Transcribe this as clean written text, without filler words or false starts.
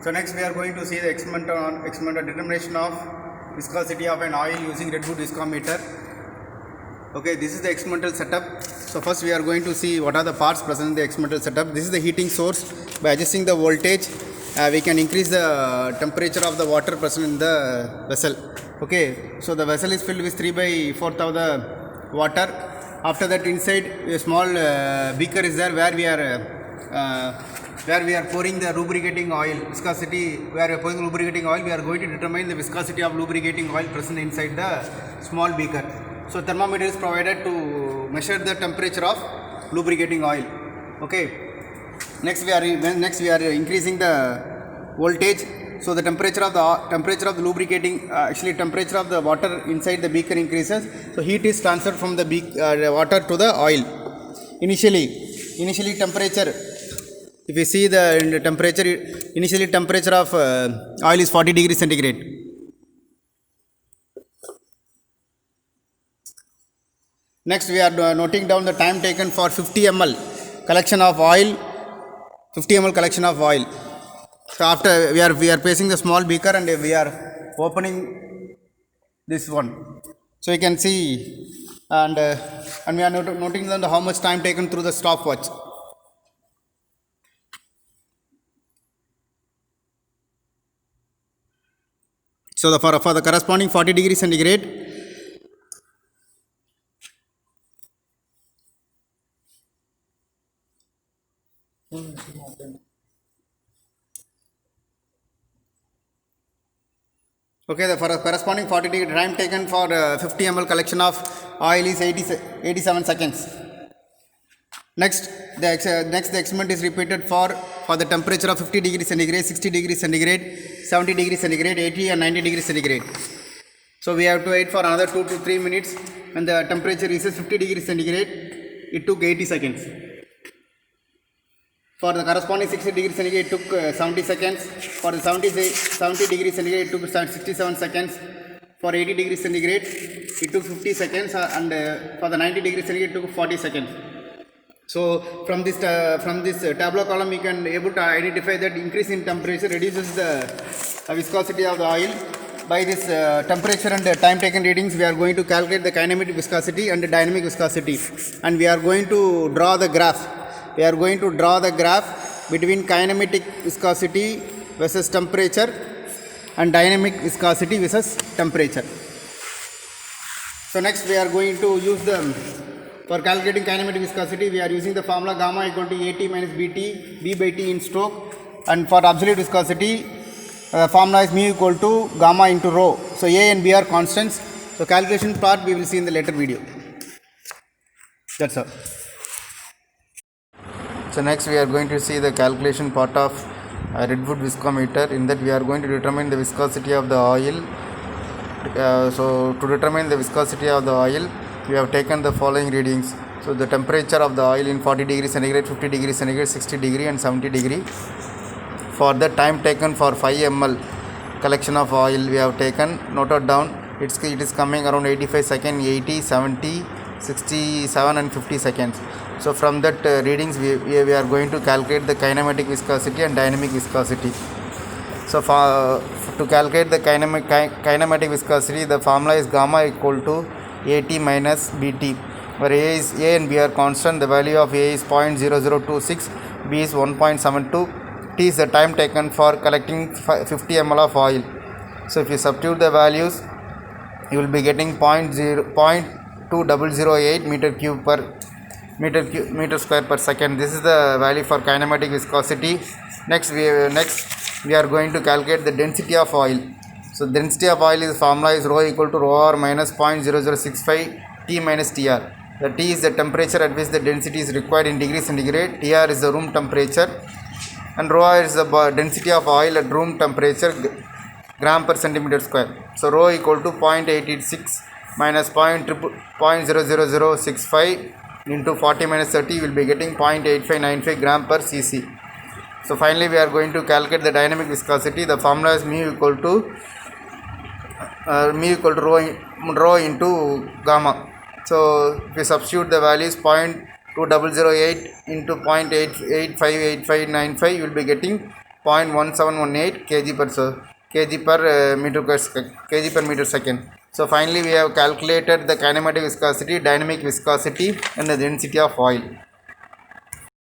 So next we are going to see the experimental determination of viscosity of an oil using Redwood viscometer. Okay, this is the experimental setup. So first we are going to see what are the parts present in the experimental setup. This is the heating source. By adjusting the voltage, we can increase the temperature of the water present in the vessel. Okay, so the vessel is filled with 3/4 of the water. After that, inside a small beaker is there where we are pouring the lubricating oil. Viscosity, where we are pouring lubricating oil, we are going to determine the viscosity of lubricating oil present inside the small beaker. So thermometer is provided to measure the temperature of lubricating oil. Okay. Next we are increasing the voltage. So the temperature of the lubricating temperature of the water inside the beaker increases. So heat is transferred from the water to the oil. Initially temperature. If you see the temperature, initially temperature of oil is 40 degrees centigrade. Next we are noting down the time taken for 50 ml collection of oil. 50 ml collection of oil. So after we are placing the small beaker and we are opening this one. So you can see and we are noting down how much time taken through the stopwatch. So for the corresponding 40 degrees centigrade, okay, the for corresponding 40 degree time taken for 50 ml collection of oil is 87 seconds. Next the experiment is repeated for the temperature of 50 degrees centigrade, 60 degrees centigrade, 70 degrees centigrade, 80 and 90 degrees centigrade. So we have to wait for another 2 to 3 minutes. When the temperature reaches 50 degrees centigrade, it took 80 seconds. For the corresponding 60 degrees centigrade, it took 70 seconds. For the 70 degrees centigrade, it took 67 seconds. For 80 degrees centigrade, it took 50 seconds, and for the 90 degrees centigrade, it took 40 seconds. So from this tabular column, you can able to identify that increase in temperature reduces the viscosity of the oil. By this temperature and time taken readings, we are going to calculate the kinematic viscosity and the dynamic viscosity, and we are going to draw the graph. We are going to draw the graph between kinematic viscosity versus temperature and dynamic viscosity versus temperature. So next we are going to use for calculating kinematic viscosity, we are using the formula gamma equal to AT minus BT, B by T in stroke, and for absolute viscosity, formula is mu equal to gamma into rho. So A and B are constants. So calculation part we will see in the later video. That's all. So next we are going to see the calculation part of Redwood viscometer. In that we are going to determine the viscosity of the oil. So to determine the viscosity of the oil, we have taken the following readings. So the temperature of the oil in 40 degrees centigrade, 50 degrees centigrade, 60 degree and 70 degree. For the time taken for 5 ml collection of oil, we have taken, noted down, it is coming around 85 seconds, 80, 70, 67 and 50 seconds. So from that readings, we are going to calculate the kinematic viscosity and dynamic viscosity. So to calculate the kinematic viscosity, the formula is gamma equal to AT minus BT, where A and B are constant. The value of A is 0.0026, B is 1.72, T is the time taken for collecting 50 ml of oil. So if you substitute the values, you will be getting 0.2008 meter square per second. This is the value for kinematic viscosity. Next we are going to calculate the density of oil. So density of oil is formula is rho equal to rho r minus 0.0065 T minus Tr. The T is the temperature at which the density is required in degrees centigrade. Tr is the room temperature, and rho is the density of oil at room temperature gram per centimeter square. So rho equal to 0.886 minus 0.00065 into 40 minus 30, you will be getting 0.8595 gram per cc. So finally we are going to calculate the dynamic viscosity. The formula is mu equal to rho into gamma. So if we substitute the values 0.2008 into 0.858595, you will be getting 0.1718 kg per meter second. So finally we have calculated the kinematic viscosity, dynamic viscosity and the density of oil.